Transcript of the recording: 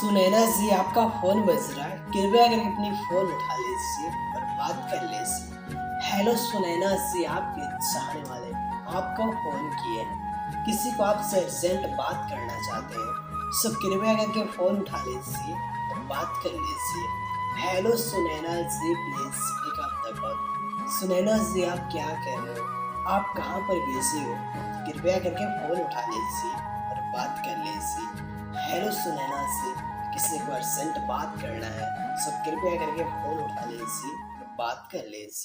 सुनैना जी आपका फ़ोन बज रहा है, कृपया करके अपनी फ़ोन उठा लीजिए और बात कर लीजिए। हेलो सुनैना जी, आपके चाहने वाले आपको फ़ोन किए हैं, किसी को आपसे अर्जेंट बात करना चाहते हैं, सो कृपया करके फ़ोन उठा लीजिए और बात कर लीजिए। Hello Sunaina ji, please pick up the call. Sunaina ji, आप क्या कर रहे हो? आप कहाँ पर बिज़ी हो? कृपया करके फ़ोन उठा लीजिए और बात कर लीजिए। हेलो सुनैना जी, किसी को अर्जेंट बात करना है, सो कृपया करके फ़ोन उठा लीजिए और बात कर लीजिए।